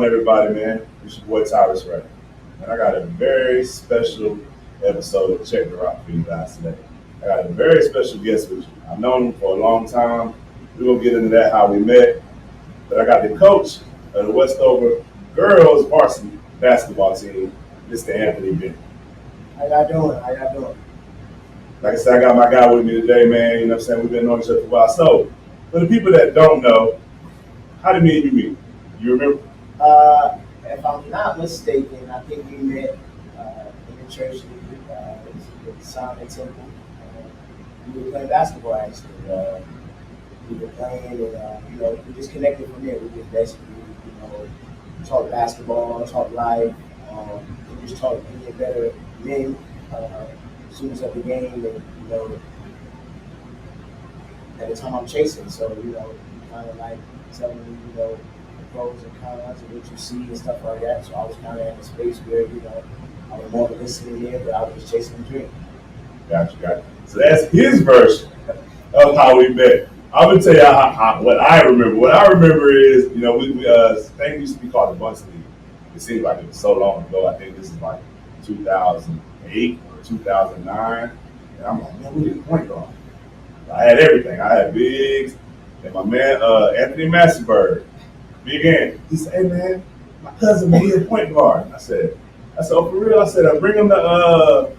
on, everybody, man? It's your boy Tyrus Ray. And I got a very special episode of Check the Rock for you guys today. I got a very special guest with you. I've known him for a long time. We're going to get into that, how we met. But I got the coach of the Westover girls varsity basketball team, Mr. Anthony Bennett. How y'all doing? How y'all doing? Like I said, I got my guy with me today, man. You know what I'm saying? We've been knowing each other for a while. So, for the people that don't know, how did me and you meet? You remember? If I'm not mistaken, I think we met in the church with Simon Temple. We were playing basketball actually. We were playing, and we just connected from there. We just basically, talk basketball, talk life, we just talk being better men, students of the game, and at the time I'm chasing, so kind of like telling me, the pros and cons of what you see and stuff like that. So I was kind of in a space where, I was more listening in, but I was just chasing a dream. Gotcha. So that's his version of how we met. I'm gonna tell you what I remember. What I remember is, we thing used to be called the Bunce League. It seems like it was so long ago. I think this is like 2008 or 2009, and I'm like, man, we need a point guard. I had everything. I had bigs, and my man Anthony Massenberg, big Andy. He said, "Hey man, my cousin, man, he's a point guard." I said, "Oh, for real?" I said, "Bring him to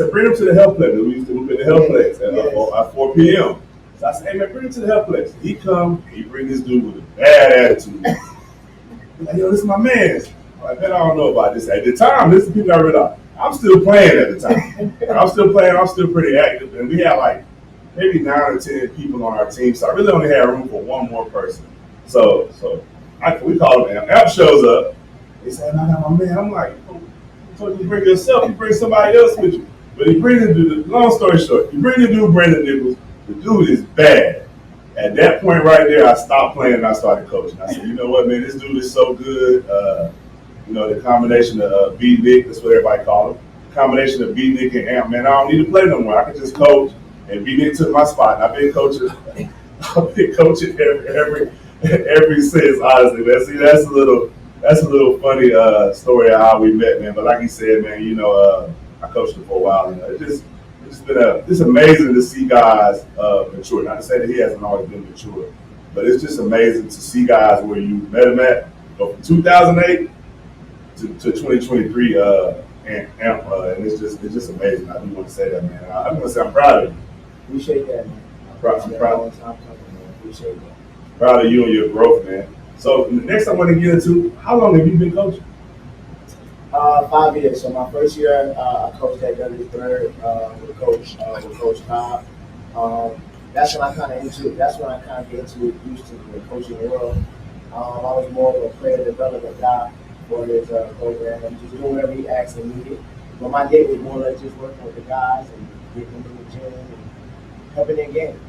bring him to the health place. We used to move in the health place at 4 p.m. So I said, "Hey man, bring him to the health place." He come, he bring this dude with a bad attitude. He's like, "Yo, this is my man." I'm like, "Man, I don't know about this." At the time, this is people I realized I'm still playing at the time. I'm still playing. I'm still pretty active, and we had like maybe 9 or 10 people on our team. So I really only had room for one more person. So we call him. Amp shows up. He said, "I got my man." I'm like, "Oh, you told you to bring yourself. You bring somebody else with you." But he brings the dude. Long story short, you bring the dude, Brandon Nichols. The dude is bad. At that point right there, I stopped playing and I started coaching. I said, "You know what, man? This dude is so good." The combination of B Nick, that's what everybody call him. The combination of B Nick and Amp, man, I don't need to play no more. I can just coach. And B Nick took my spot. And I've been coaching. Every since, honestly, man. See, that's a little funny story of how we met, man. But like you said, man, I coached him for a while, and it's amazing to see guys mature. Not to say that he hasn't always been mature, but it's just amazing to see guys where you met him at, go from 2008 to 2023, and it's just amazing. I do want to say that, man. I want to say I'm proud of you. Appreciate that, man. I'm proud. Appreciate that. Proud of you and your growth, man. So the next I want to get into, how long have you been coaching? 5 years. So my first year, I coached at W3 with Coach Cobb. That's when I kind of get into used to the coaching world. I was more of a player development guy for his program, and just doing whatever he asked and needed. But my day was more or less just working with the guys and getting them in the gym and helping their game.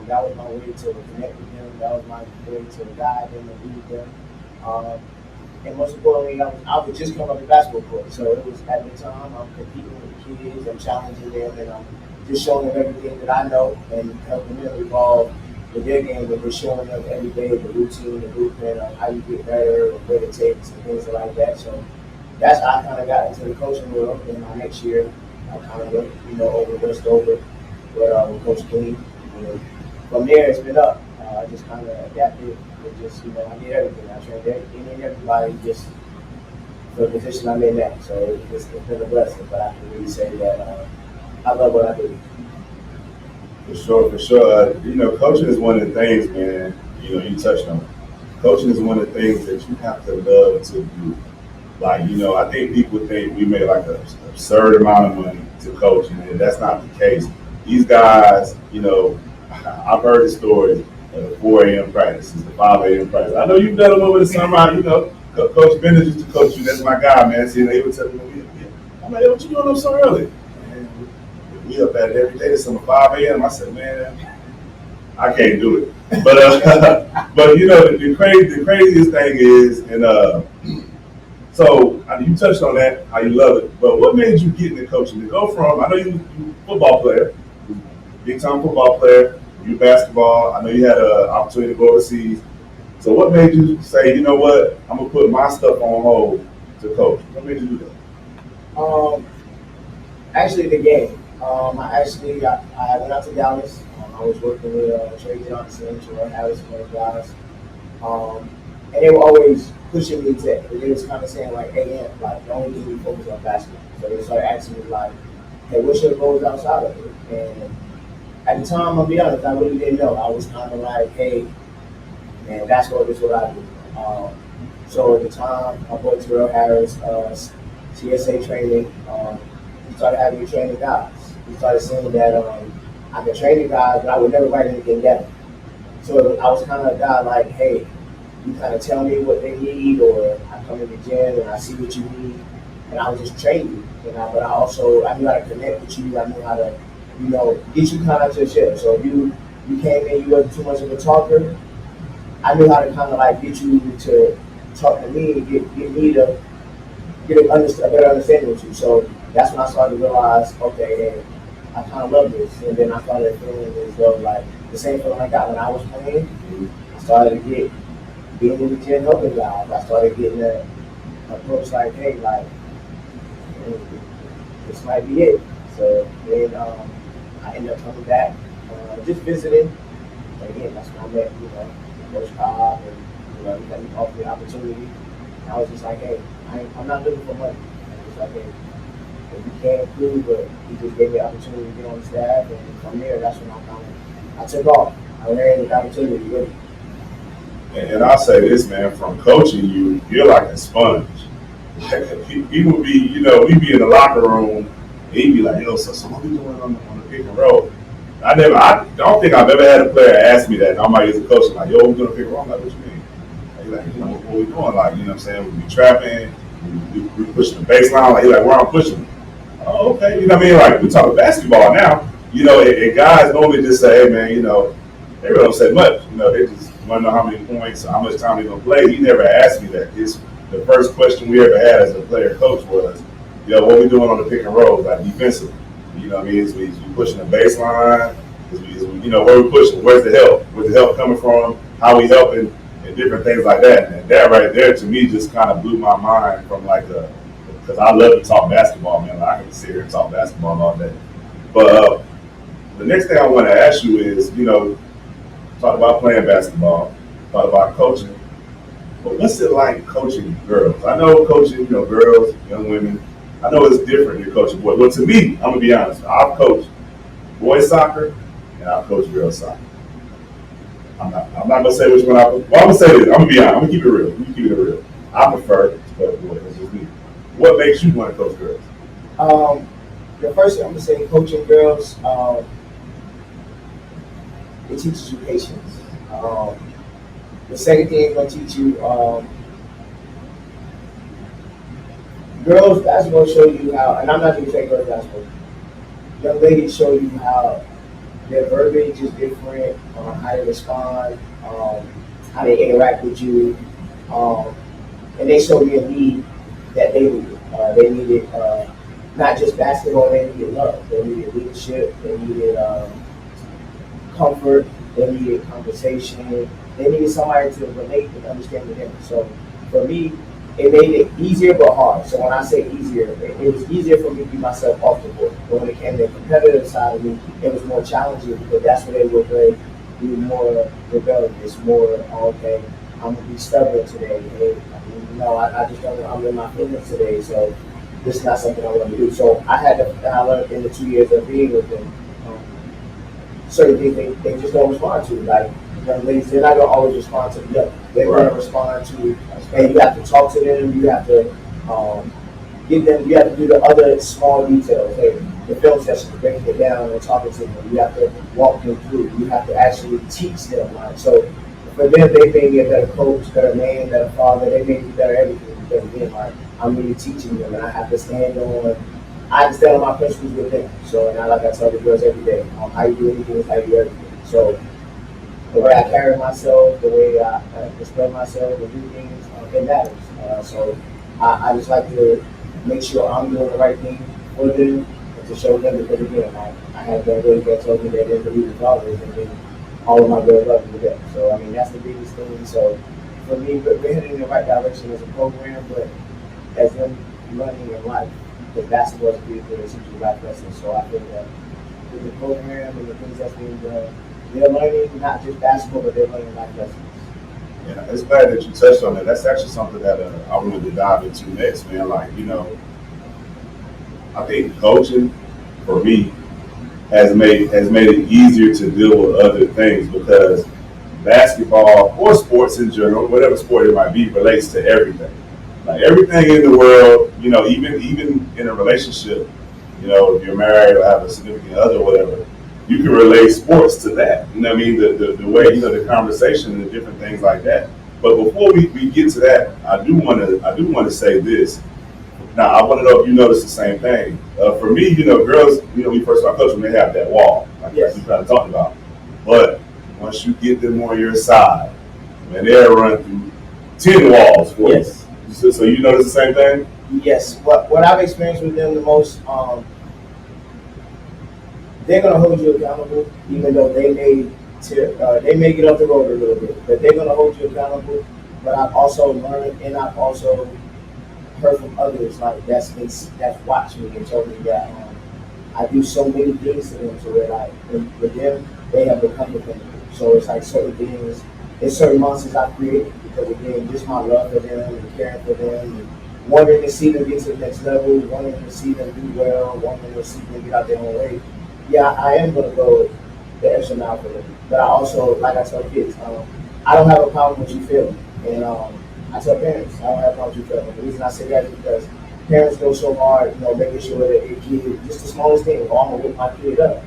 That was my way to connect with them. That was my way to guide them and lead them. And most importantly, I was just coming up the basketball court. So it was at the time I'm competing with the kids, I'm challenging them, and I'm just showing them everything that I know and helping them evolve with their game, but just showing them every day the routine, the blueprint of how you get better and what it takes and things like that. So that's how I kind of got into the coaching world. And my next year, I kind of went, over Westover with Coach King. From there, it's been up. I just kind of adapted. I did everything. I trained everybody just for the position I'm in now. So it's been a blessing. But I can really say that I love what I do. For sure. Coaching is one of the things, man. You touched on it. Coaching is one of the things that you have to love to do. Like, I think people think we make like an absurd amount of money to coach, and that's not the case. These guys, I've heard the stories. The 4 a.m. practices, the 5 a.m. practice. I know you've done them over the summer. Coach Bennett used to coach you. That's my guy, man. See, they would tell me, I'm like, what you doing up so early? Man, we up at it every day. This summer, 5 a.m. I said, man, I can't do it. But the craziest thing is, and so you touched on that, how you love it. But what made you get into coaching? To go from, I know you football player, big time football player. You basketball. I know you had an opportunity to go overseas. So what made you say, you know what, I'm gonna put my stuff on hold to coach? What made you do that? Um, Actually, the game. I went out to Dallas. I was working with Trey Johnson, Terrell Harris, and those guys. Um, and they were always pushing me to. They was kind of saying like, "Hey, man, like the only thing we focus on basketball." So they started asking me like, "Hey, what's your goals outside of it?" And at the time, I'll be honest, I really didn't know. I was kind of like, "Hey, man, basketball is what I do." So at the time, my boy Terrell Harris, CSA training. He started having me training guys. He started saying that I could train the guys, but I would never write anything down. So I was kind of a guy like, hey, you kind of tell me what they need, or I come in the gym and I see what you need, and I would just train you. But I knew how to connect with you. I knew how to, get you kind of to your shell. So if you came in, you wasn't too much of a talker. I knew how to kind of like get you to talk to me and get me to a better understanding with you. So that's when I started to realize, okay, hey, I kind of love this. And then I started feeling as though like the same feeling I got when I was playing. I started to get being in the gym helping guys. I started getting a approach like, hey, like this might be it. So then I ended up coming back, just visiting. And again, that's when I met, Coach Cobb, and he offered me an opportunity. And I was just like, hey, I'm not looking for money. I was like, hey, if you can't improve, but he just gave me the opportunity to get on the staff, and from there, that's when I took off. I ran the opportunity, really. And I'll say this, man, from coaching you, you're like a sponge. Like, he would be, we'd be in the locker room, and he'd be like, yo, so what we doing on the pick and roll? I don't think I've ever had a player ask me that. And I'm like, as a coach, I'm like, yo, we're doing a pick and roll. I'm like, what you mean? He's like, what we doing? Like, you know what I'm saying? We be trapping, we pushing the baseline. Like, he's like, where I'm pushing? Oh, okay. You know what I mean? Like, we talking basketball now. And guys normally just say, hey, man, they really don't say much. They just want to know how many points, how much time they're going to play. He never asked me that. The first question we ever had as a player coach was, what we doing on the pick and roll, like defensively? You know what I mean? Is we pushing the baseline? Where we pushing? Where's the help? Where's the help coming from? How we helping? And different things like that. And that right there, to me, just kind of blew my mind from because I love to talk basketball, man. Like, I can sit here and talk basketball all day. But the next thing I want to ask you is, talk about playing basketball, talk about coaching. But what's it like coaching girls? I know coaching, girls, young women, I know it's different than coaching boys. Well, to me, I'm going to be honest, I've coached boys soccer and I've coached girls soccer. I'm not going to say which one I'm going to say this. I'm going to be honest. I'm going to keep it real. I'm keep it real. I prefer to coach boys. That's just me. What makes you want to coach girls? The first thing I'm going to say, coaching girls, it teaches you patience. The second thing it's going to teach you, girls basketball show you how, and I'm not going to say girls basketball, young ladies show you how their verbiage is different, how they respond, how they interact with you, and they show me a need that they needed. They needed not just basketball, they needed love, they needed leadership, they needed comfort, they needed conversation, they needed somebody to relate and understand with them. So for me, it made it easier but hard. So when I say easier, it was easier for me to be myself off the court. But when it came to the competitive side of me, it was more challenging because that's where they were very be more rebellious, more okay, I'm gonna be stubborn today. Hey, no, I just don't. I'm in my feelings today, so this is not something I want to do. So I learned in the 2 years of being with them, certain things they just don't respond to. Like young ladies, they're not gonna always respond to the other. They're gonna respond to, and you have to talk to them. You have to give them. You have to do the other small details. Hey, the film session, breaking it down and talking to them. You have to walk them through. You have to actually teach them. Right? So for them, they made me a better coach, better man, better father. They made me better everything because again, like I'm really teaching them, and I have to stand on. I have to stand on my principles with them. So, and like I tell the girls every day, how you do anything is how you do everything. So, the way I carry myself, the way I display myself, and do things, it matters. So, I just like to make sure I'm doing the right thing for them and to show them because again, I had that really that told me they didn't believe in fathers, and then all of my girls love me to death. So, I mean, that's the biggest thing. So, for me, we're heading in the right direction as a program, but as them learning in life, because basketball is a big thing, it's usually life lessons. So I feel that with the program and the things that's being done, they're learning not just basketball, but they're learning life lessons. Yeah, it's glad that you touched on that. That's actually something that I wanted to dive into next, man. Like, I think coaching for me has made it easier to deal with other things because basketball or sports in general, whatever sport it might be, relates to everything. Like everything in the world, even in a relationship, if you're married or have a significant other or whatever, you can relate sports to that. You know what I mean? The way, the conversation and the different things like that. But before we get to that, I do want to say this. Now, I want to know if you notice the same thing. For me, girls, we first start coaching, they have that wall, like Yes. you kind of talked about. But once you get them on your side, man, they'll run through 10 walls for Yes. you. So you notice the same thing? Yes. What I've experienced with them the most, they're gonna hold you accountable, even though they may get off the road a little bit, but they're gonna hold you accountable. But I've also learned, and I've also heard from others like that's watched me and told me that I do so many things to them to where like with them they have become dependable. So it's like certain things, it's certain monsters I created because again, just my love for them and caring for them and wanting to see them get to the next level, wanting to see them do well, wanting to see them get out their own way. Yeah, I am gonna go the extra mile for them. But I also, like I tell kids, I don't have a problem with you failing. And I tell parents, I don't have a problem with you failing. The reason I say that is because parents go so hard, making sure that a kid, just the smallest thing, oh, I'm gonna whip my kid up.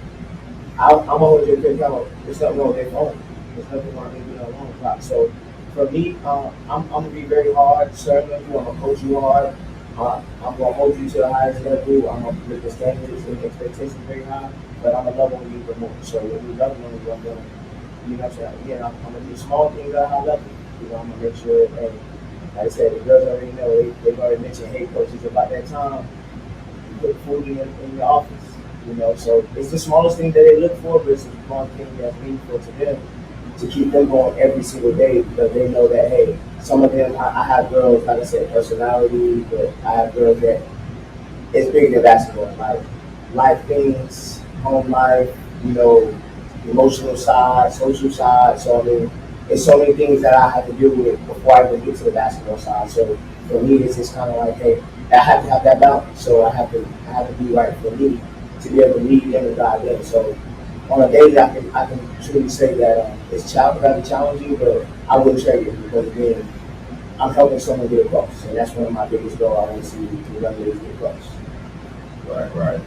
I'm gonna hold your kid accountable. There's nothing wrong with their phone. There's nothing wrong with their alarm clock. So for me, I'm gonna be very hard, serving you. I'm gonna coach you hard. I'm gonna hold you to the highest level. I'm gonna make the standards and the expectations very high. But I'm gonna love on you the more. So when you love on you, I'm gonna, what I'm saying? Again, I'm gonna do small things at a high level. I'm gonna make sure. And like I said, the girls already know. They've already mentioned, hey, coaches, about that time you put food in your office. So it's the smallest thing that they look for, but it's the one thing that's meaningful to them to keep them going every single day because they know that hey, some of them I have girls, like I said, personality, but I have girls that it's bigger than basketball, like life things, home life, emotional side, social side. So I mean, it's so many things that I have to deal with before I even get to the basketball side. So for me, it's just kind of like, hey, I have to have that balance. So I have to be right for me to be able to lead them and guide them. So on a daily, I can truly say that it's rather challenging, but I wouldn't trade it because again, I'm helping someone get across, and that's one of my biggest goals. I want to see the young ladies get across. Right.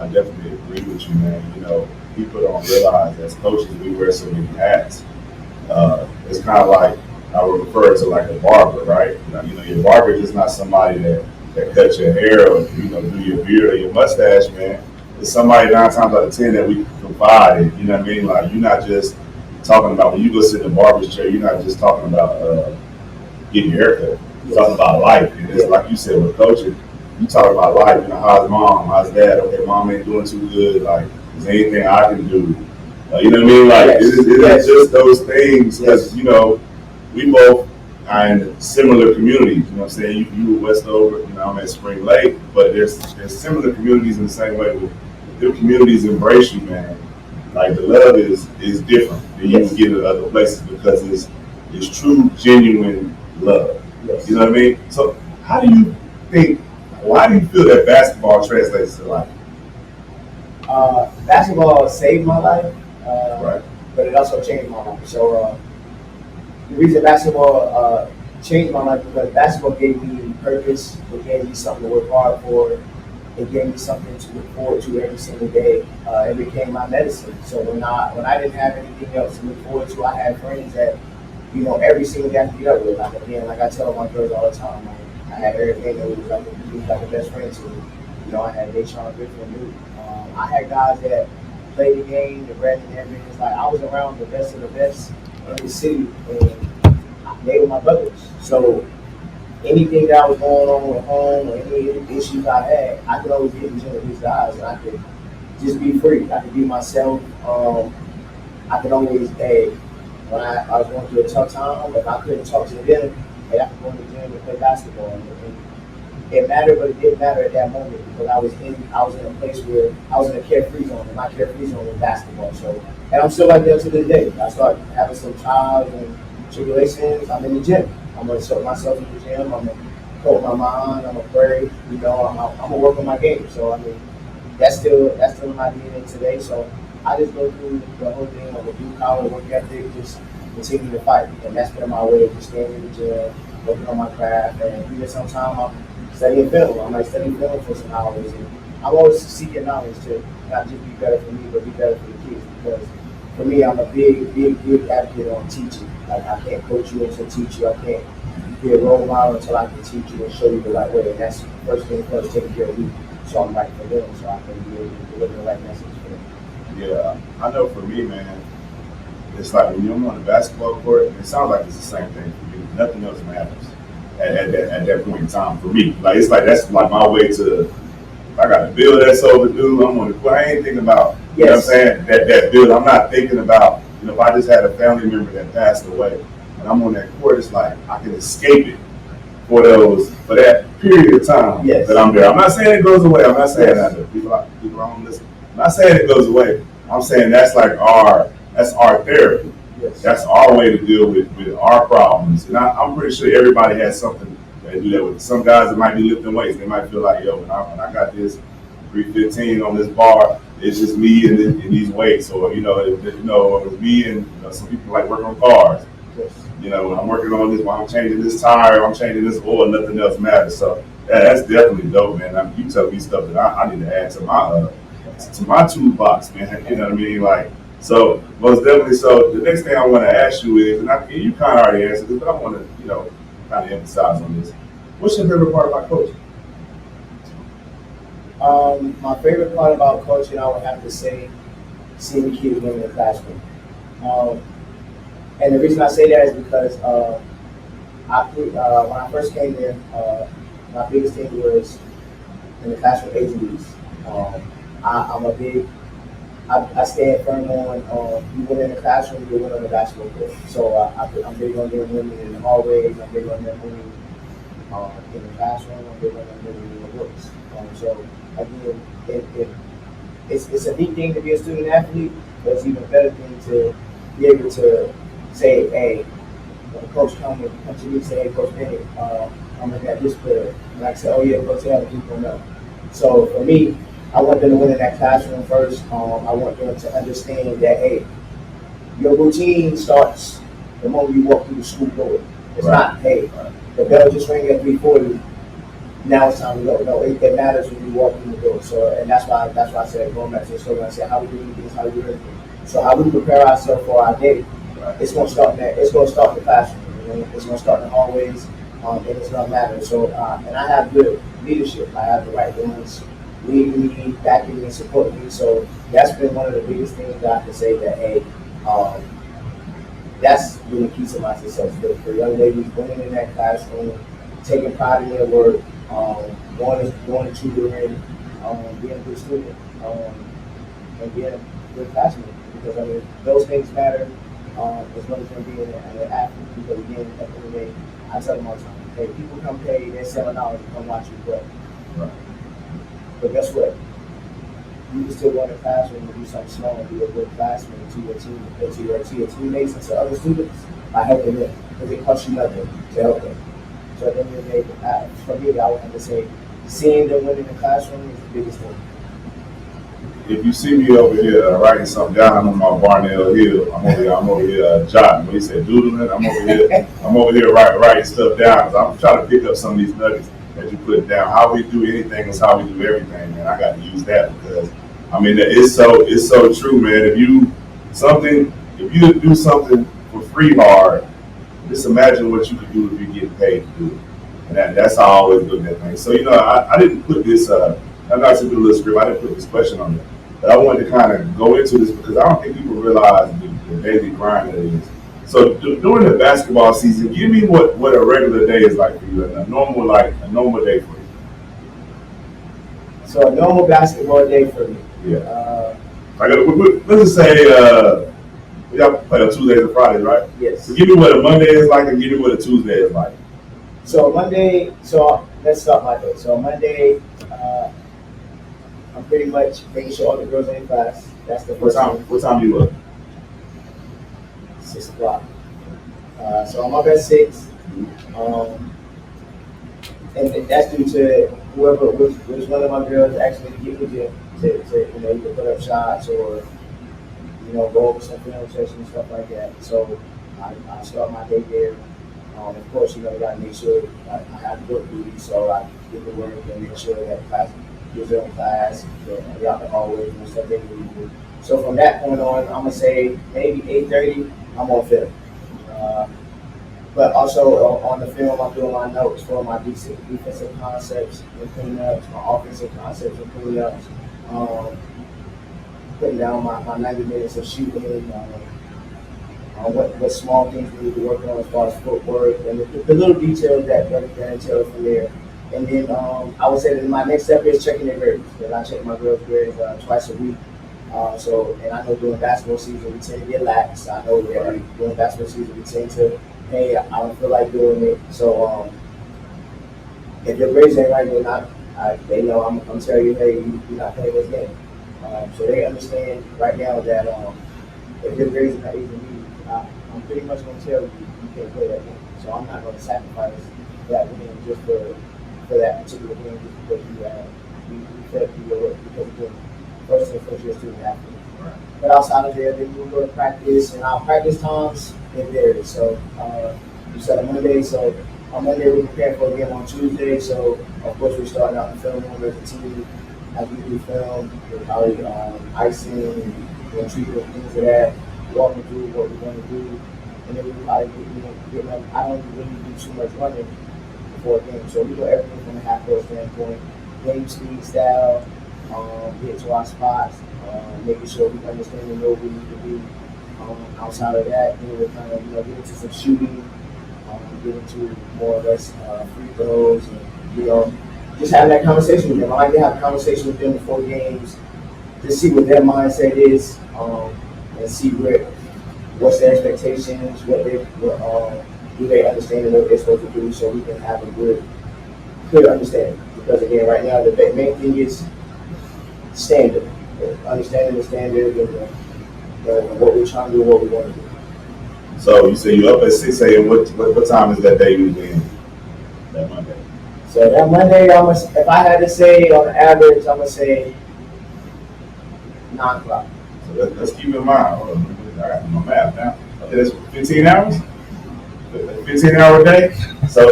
I definitely agree with you, man. People don't realize as coaches we wear so many hats. It's kind of like I would refer to like a barber, right? Your barber is not somebody that cuts your hair or do your beard or your mustache, man. It's somebody 9 times out of 10 that we can confide in. You know what I mean? Like you're not just talking about when you go sit in the barber's chair. You're not just talking about getting your haircut. You're talking about life. And it's like you said with coaching. You talk about life, how's mom, how's dad? Okay, mom ain't doing too good. Like, is there anything I can do? You know what I mean? Like, Yes. it's just those things because we both are in similar communities. You know what I'm saying? You were Westover, I'm at Spring Lake, but there's similar communities in the same way. The communities embrace you, man. Like the love is different than you can get in other places because it's true, genuine love. Yes. You know what I mean? So, how do you think? Why do you feel that basketball translates to life? Basketball saved my life, Right. but it also changed my life. So the reason basketball changed my life because basketball gave me purpose. It gave me something to work hard for. It gave me something to look forward to every single day. It became my medicine. So when I didn't have anything else to look forward to, I had friends that every single day I could get up with. Like again, like I tell my girls all the time, like, I had everything that was like a best friend to me. I had Deshaun Griffin Newton. I had guys that played the game, the Brandon Evans. It's like I was around the best of the best in the city, and they were my brothers. So anything that I was going on at home or any issues I had, I could always get in the gym with these guys, and I could just be free. I could be myself. I could always, hey, when I was going through a tough time, if I couldn't talk to them, hey, I could go in the gym and play basketball. And it mattered, but it didn't matter at that moment because I was in a place where I was in a carefree zone, and my carefree zone was basketball. So, and I'm still like that to this day. I start having some trials and tribulations. I'm in the gym. I'm gonna show myself in the gym. I'm gonna coach my mind. I'm gonna pray. You know, I'm gonna work on my game. So I mean, that's still in my DNA today. So I just go through the whole thing of a blue collar work ethic, just continue to fight, and that's been my way of just staying in the gym, working on my craft, and even sometimes I'm studying film. I might study film for some hours, and I'm always seeking knowledge to not just be better for me, but be better for the kids. Because for me, I'm a big advocate on teaching. Like I can't coach you until teach you. I can't be a role model until I can teach you and show you the right way. And that's first thing first, taking care of you. So I'm right for them, so I can be able to deliver the right message for them. Yeah, I know for me, man, it's like when you're on the basketball court, it sounds like it's the same thing for you. Nothing else matters at that point in time for me. Like it's like that's like my way to. If I got a bill that's overdue, I'm on the court. I ain't thinking about you know what I'm saying that bill. I'm not thinking about if I just had a family member that passed away and I'm on that court. It's like I can escape it for that period of time that I'm there. I'm not saying it goes away. I'm not saying that people don't listen. I'm not saying it goes away. I'm saying that's like that's our therapy. Yes. That's our way to deal with our problems. And I'm pretty sure everybody has something they do that with. Some guys that might be lifting weights, they might feel like, yo, when I got this 315 on this bar, it's just me and these weights, or it was me and some people like work on cars. Yes. When I'm working on this, while I'm changing this tire, I'm changing this oil, nothing else matters. So that's definitely dope, man. You tell me stuff that I need to add to my toolbox, man. You know what I mean? Like, so most definitely. So the next thing I want to ask you is, and you kind of already answered this, but I want to, kind of emphasize on this. What's your favorite part about coaching? My favorite part about coaching, I would have to say, seeing the kids win in the classroom. And the reason I say that is because when I first came there, my biggest thing was in the classroom AGDs. I stand firm on you win in the classroom, you win on the basketball court. So I'm big on them winning in the hallways, I'm big on them winning in the classroom, I'm big on them winning in the books. So again, it's a neat thing to be a student athlete, but it's even better thing to be able to say, hey, when a coach come to me and say, hey, Coach Bennett, I'm looking at this player. And I say, oh yeah, Coach, other people know. So for me, I want them to win in that classroom first. I want them to understand that, hey, your routine starts the moment you walk through the school door. It's not, hey, the bell just rang at 3:40. Now it's time to go. No, it matters when you walk in the door. So, and that's why I said going back to the story. I said, how we do things, how we do everything. So, how we prepare ourselves for our day. It's going to start there. It's going to start in the classroom. It's going to start in the hallways, and it's going to matter. So, and I have good leadership. I have the right ones leading me, backing me, supporting me. So that's been one of the biggest things that I can say that, hey, that's been the key to my success. For young ladies winning in that classroom, taking pride in their work, going to tutoring, being a good student, and being a good classmate. Because I mean, those things matter as well as them being an athlete. Because again, at the end of the day, I tell them all the time, hey, people come pay their $7 to come watch you play. Right. But guess what? You can still go in the classroom and do something small and be a good classmate to your team, to your teammates, and to other students by helping them. Because it costs you nothing to help them. So at the end of the day, for me, I would have to say, seeing them win in the classroom is the biggest thing. If you see me over here writing something down, I'm on my Barnell Hill. I'm over here jotting. When you said doodling, I'm over here writing stuff down. Cause I'm trying to pick up some of these nuggets that you put down. How we do anything is how we do everything, man. I got to use that because I mean it's so true, man. If you do something for free hard, just imagine what you could do if you get paid to do it. And that's how I always look at things. So I didn't put this. I'm not to do a little script. I didn't put this question on it, but I wanted to kind of go into this because I don't think people realize the daily grind that it is. So during the basketball season, give me what a regular day is like for you, a normal day for you. So a normal basketball day for me. Yeah. Let's just say Y'all play on Tuesdays and Fridays, right? Yes. So give me what a Monday is like and give me what a Tuesday is like. So Monday, so let's start my day. So Monday, I'm pretty much making sure all the girls are in class. That's the first thing. What time do you up? 6 o'clock. So I'm up at 6. And that's due to whoever, which one of my girls actually get with you to either put up shots or, go over some film sessions and stuff like that. So I start my day there. Of course, you gotta make sure I have work duty, so I get to work and make sure that class gives them class, be out the hallways and stuff they need to do. So from that point on, I'm gonna say maybe 8:30, I'm on film. But also on the film, I'm doing my notes for my defensive concepts and cleanups, my offensive concepts and cleanups, putting down my 90 minutes of shooting, what small things we need to work on as far as footwork and the little details that entail from there. And then I would say that my next step is checking their grades. And I check my girls' grades twice a week. And I know during basketball season we tend to get lax. I know that during basketball season we tend to, hey, I don't feel like doing it. So if your grades ain't right, they know I'm telling you, hey, you're not playing this game. So they understand right now that if your grades are not even meeting, I'm pretty much going to tell you you can't play that game. So I'm not going to sacrifice that win just for that particular game just because you felt you were because again, first year student athlete. Right. But outside of there, then we'll go to practice, and our practice times it varies. So you said on Monday, so on Monday we're preparing for a game on Tuesday. So of course we're starting out in the film room as a team. As we do film, we're probably icing and treatment, things of that, walking through what we're going to do, and then we probably I don't really do too much running before a game. So we do everything from a half court standpoint, game speed, style, get to our spots, making sure we understand and know where we need to be. Outside of that, then we're kind of get into some shooting, get into more or less free throws, and just have that conversation with them. I like to have a conversation with them before games to see what their mindset is, and see what's their expectations, do they understand what they're supposed to do, so we can have a good understanding. Because again, right now the main thing is standard, understanding the standard and what we're trying to do, and what we want to do. So you say you're up at 6 a.m. What time is that day usually in? That Monday. So that Monday, if I had to say on average, I'm gonna say 9 o'clock. So let's keep in mind. Hold on, I got my math now. Okay, that's 15 hours. 15-hour day. So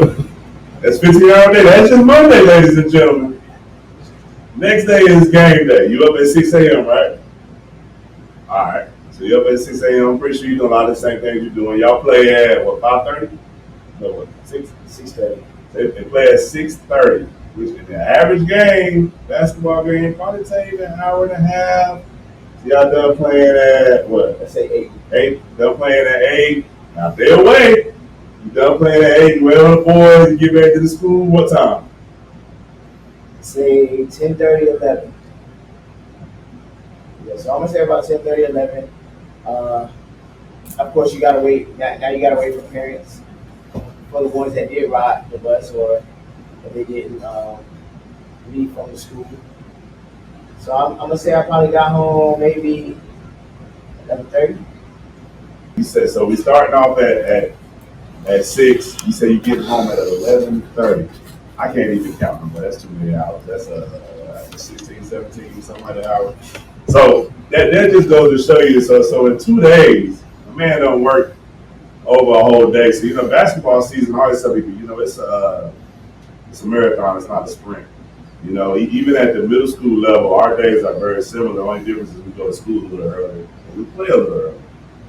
that's 15-hour day. That's just Monday, ladies and gentlemen. Next day is game day. You up at 6 a.m., right? All right. So you up at 6 a.m. I'm pretty sure you do a lot of the same things you're doing. Y'all play at what, 5:30? No, what, 6:30. They play at 6:30, which in the average game, basketball game, probably take an hour and a half. So y'all done playing at what? Let's say 8. 8. Done playing at 8. Now if they're away, you done playing at 8. You wait on the boys. You get back to the school. What time? Say 10:30, 11. Yeah, so I'm gonna say about 10:30, 11. Of course, you gotta wait. Now you gotta wait for parents for the ones that did ride the bus or if they didn't leave from the school. So I'm gonna say I probably got home maybe 11:30. You said so. We starting off at 6. You say you get home at 11:30. I can't even count them, but that's too many hours. That's 16, 17, something like that hours. So that just goes to show you. So in 2 days, a man don't work over a whole day. So basketball season. I always tell people, it's a marathon. It's not a sprint. Even at the middle school level, our days are very similar. The only difference is we go to school a little earlier. We play a little early.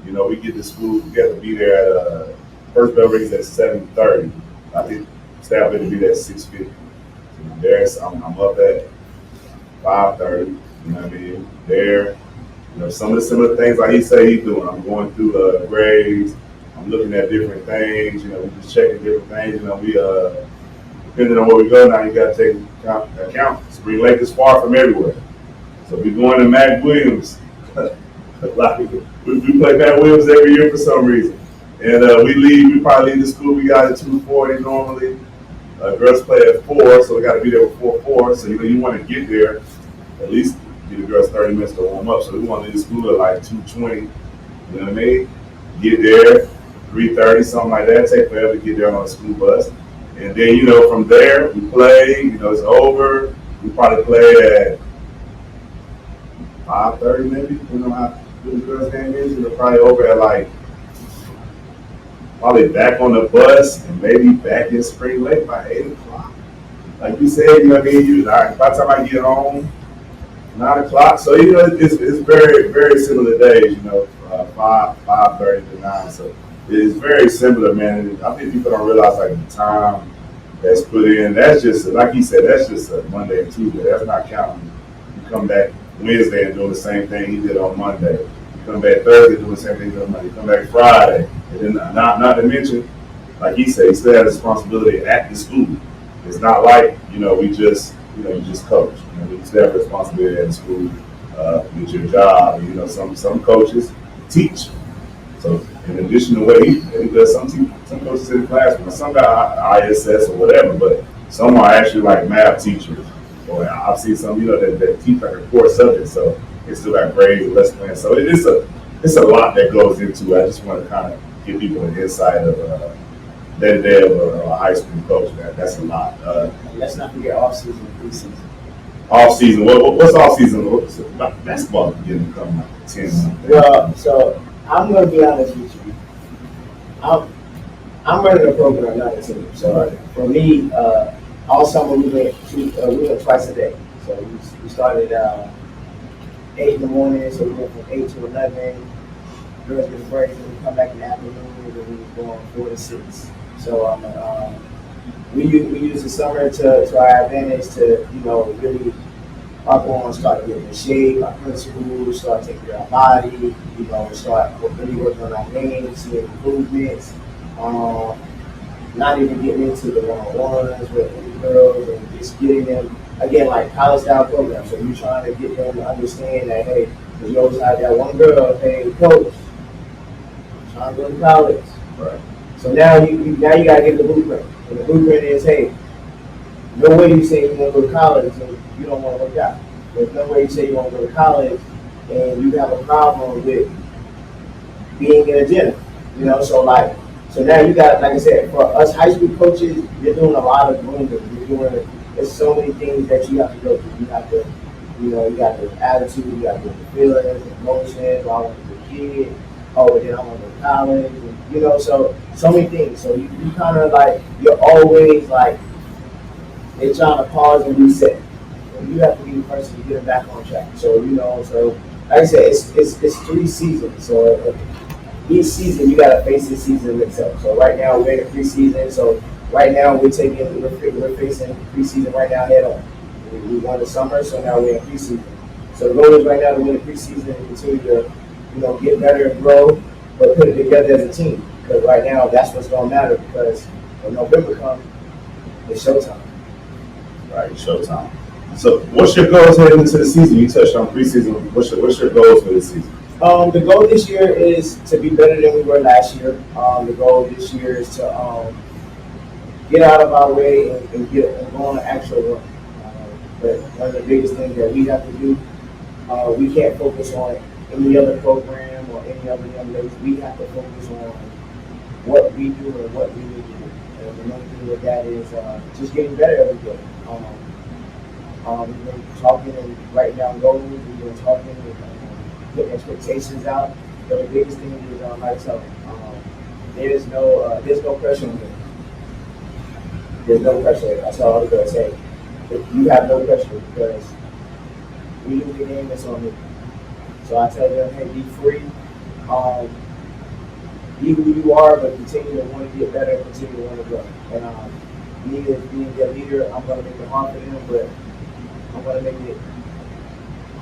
We get to school. We got to be there at first bell rings at 7:30. I think staff had to be there at 6:50. So I'm up at 5:30. You know what I mean? There. Some of the similar things like he say he's doing. I'm going through grades. I'm looking at different things. We just checking different things. We depending on where we go now, you got to take account. Spring Lake is far from everywhere. So we're going to Mac Williams. We play Pat Williams every year for some reason. And we probably leave the school, we got at 2:40 normally. Girls play at 4, so we got to be there before 4. So, you want to get there, at least give the girls 30 minutes to warm up. So we want to leave the school at like 2:20, you know what I mean? Get there, 3:30, something like that. Take forever to get there on a school bus. And then, from there, we play, it's over. We probably play at 5:30 maybe, how good the girls' game is. Probably over at like, probably back on the bus and maybe back in Spring Lake by 8 o'clock. Like you said, you know what I mean? By the time I get home, 9 o'clock. So, it's very, very similar days, 5:30 to 9. So it's very similar, man. And I think people don't realize like the time that's put in. That's just, like he said, that's just a Monday and Tuesday. That's not counting. You come back Wednesday and doing the same thing he did on Monday. You come back Thursday doing the same thing he did on Monday. You come back Friday. And then not to mention, like he said, he still has responsibility at the school. It's not like, we just, you just coach. You still have responsibility at the school with your job. Some coaches teach. So in addition to what he does, some coaches in the classroom, some got ISS or whatever, but some are actually like math teachers. Or I've seen some, that teach like a core subject, so they still got grades and lesson plans. So it's a lot that goes into it. I just want to kind of give people an insight of day-to-day of a high school coach. That's a lot. Let's not forget off-season and preseason. Off-season, what's off-season? Basketball getting to come like 10 months. Well, so I'm going to be honest with you. I'm running a program, not a team. So for me, all summer we went twice a day. So we started 8 in the morning, so we went from 8 to 11. Girls get a break, and we come back in the afternoon, and we was going 4 to 6. So we use the summer to our advantage to really our going start getting in shape, our principles, start taking care of our body, start really working on our game, seeing improvements. Not even getting into the one-on-ones with the girls and just getting them, again, like college-style programs. So you're trying to get them to understand that, hey, because you always have that one girl, hey, coach, I'm trying to go to college. Right. So now you got to get the blueprint. And the blueprint is, hey, no way you say you want to go to college and you don't want to work out. There's no way you say you want to go to college and you have a problem with being in a gym. So now you got, like I said, for us high school coaches, you're doing a lot of grooming. There's so many things that you have to go through. You have to, you got the attitude, you got the feelings, emotions. I want to be a kid. Oh, and then I want to go to college. And, so many things. So you kind of like, you're always like, they're trying to pause and reset. And you have to be the person to get them back on track. So, so like I said, it's 3 seasons. So each season, you got to face the season itself. So right now, we're in the preseason. So right now, we're facing preseason right now head on. We won the summer, so now we're in preseason. So the goal is right now to win the preseason and continue to, get better and grow, but put it together as a team. Because right now, that's what's going to matter. Because when November comes, it's showtime. Right, showtime. So what's your goals heading into the season? You touched on preseason. What's your goals for this season? The goal this year is to be better than we were last year. The goal this year is to get out of our way and go on an actual run. But one of the biggest things that we have to do, we can't focus on any other program or any other young ladies. We have to focus on what we do and what we need to do. And the main thing with that is just getting better every day. We've been talking and writing down goals. We've been talking and putting expectations out. But the biggest thing is, like I said, there's no pressure on me. There's no pressure. That's all I was going to say. You have no pressure because we lose the game, it's on me. So I tell them, hey, be free. Be who you are, but continue to want to get better and continue to want to grow. And me as being their leader, I'm going to make it hard for them, but I'm going to make it,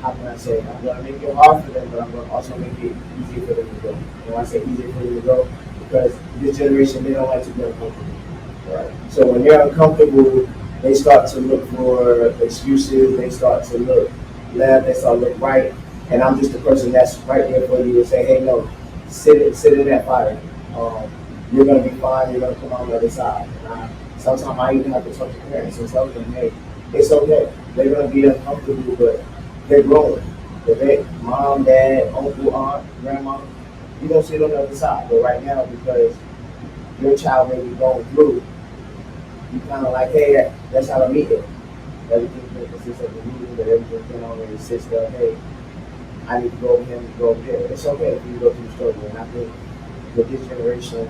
how can I say, I'm going to make it hard for them, but I'm going to also make it easier for them to grow. And when I say easier for them to grow, because this generation, they don't like to be uncomfortable. Right. So when they're uncomfortable, they start to look for excuses, they start to look left, they start to look right, and I'm just the person that's right there for you to say, hey, no, sit in that fire. Um, you're gonna be fine. You're gonna come out on the other side. And sometimes I even have to talk to parents and tell them, hey, it's okay. They're gonna be uncomfortable, but they're growing. They, mom, dad, uncle, aunt, grandma, you're gonna sit on the other side. But right now, because your child may be going through, you kind of like, hey, that's how to meet it. Everything's been consistent of the meeting, but everything's been on there. It sits there, hey, I need to go over here and go over there. It's okay if you go through the struggle. And I think with this generation,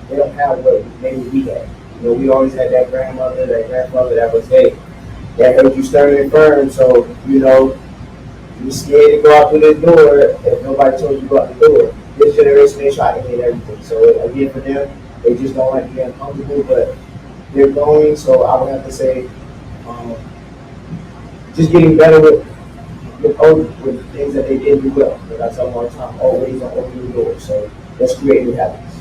they don't have what maybe we had. You know, we always had that grandmother, that grandfather that was, hey, that heard you stern and firm, so, you know, you're scared to go out through this door if nobody told you to go out the door. This generation, they try to hit everything. So, again, for them, they just don't like being uncomfortable, but they're going, so I would have to say, um, just getting better with things that they did do well. Like I tell them all the time, always open new doors. So let's create new habits.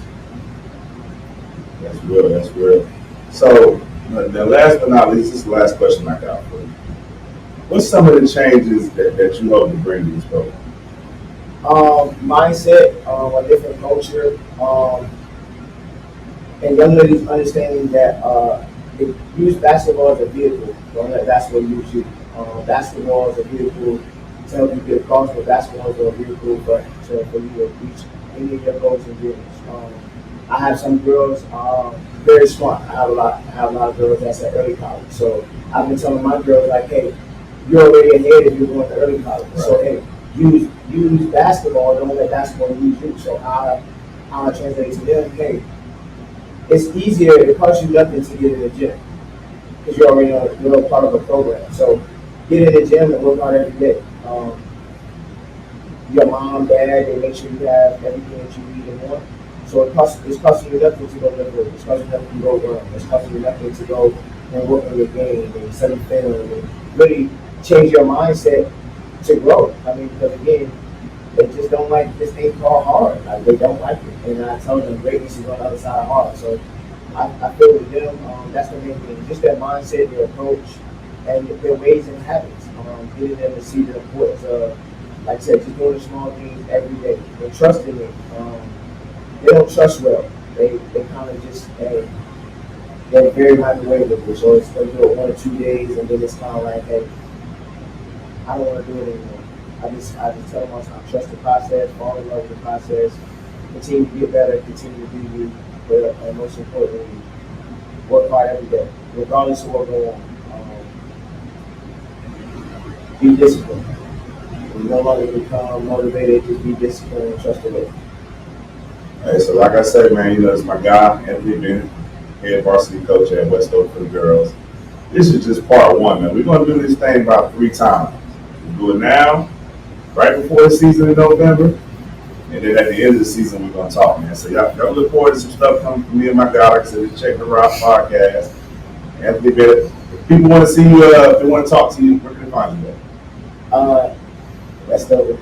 That's real. That's real. So, the last but not least, this is the last question I got for you. What's some of the changes that you hope to bring to this program? Mindset, a different culture, and young ladies understanding that they use basketball as a vehicle. Don't let basketball use you. Basketball is a vehicle to help you get across, but basketball is a vehicle for you to reach any of your goals and dreams. I have some girls very smart. I have a lot of girls that's at early college. So I've been telling my girls like, hey, you're already ahead if you're going to early college. Right. So hey, use basketball. Don't let basketball use you. So I translate to them, hey, it's easier. It costs you nothing to get in the gym because you're a part of a program. So get in the gym and work out every day. Your mom, dad, they make sure you have everything that you need and want. So it's costing you nothing to go live with. It's costing you nothing to go run. It's costing you nothing to go and work on your game and study film and really change your mindset to grow. I mean, because again, they just don't like this thing called hard. Like they don't like it. And I tell them greatness is on the other side of hard. So I feel with them, that's the main thing. Just their mindset, their approach, and their ways and habits. Getting them to see the importance of, like I said, just doing the small things every day and trusting it. They don't trust well. They kind of just, they're very microwavable. So it's they do it 1 or 2 days and then it's kind of like, hey, I don't want to do it anymore. I just tell them all the time, trust the process, fall in love with the process, continue to get better, continue to be you, but most importantly, work hard every day, regardless of what goes on. Be disciplined. You no longer become motivated, just be disciplined and trust the way. Hey, so like I said, man, it's my guy, Anthony Bennett, head varsity coach at Westover for the girls. This is just part one, man. We're going to do this thing about 3 times. We'll do it now, right before the season in November, and then at the end of the season, we're going to talk, man. So y'all look forward to some stuff coming from me and my guy. Like I said, check the Rock podcast. Anthony Bennett. If people want to see you, if they want to talk to you, where can they find you at? Westover.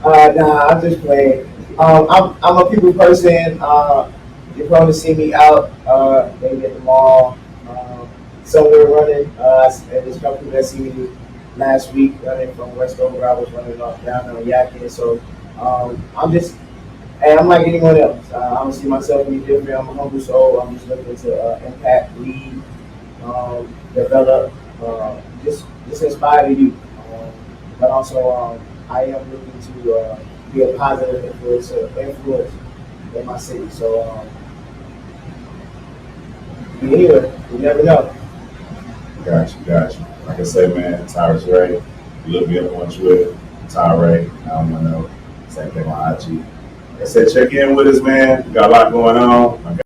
Nah, I'm just playing. I'm a people person. You're probably see me out, maybe at the mall, somewhere running. And this company that see me last week running from Westover. I was running up down on Yakin. So I'm just, hey, I'm like anyone else. I don't see myself any different. I'm a humble soul. I'm just looking to impact, lead, develop, just inspire the youth. But also, I am looking to be a positive influence in my city. So, anyway, you never know. Got you. Like I said, man, Tyrus Ray. You look me up on Twitter, Ty Ray. I don't know. Same thing on IG. Like I said, check in with us, man. We got a lot going on.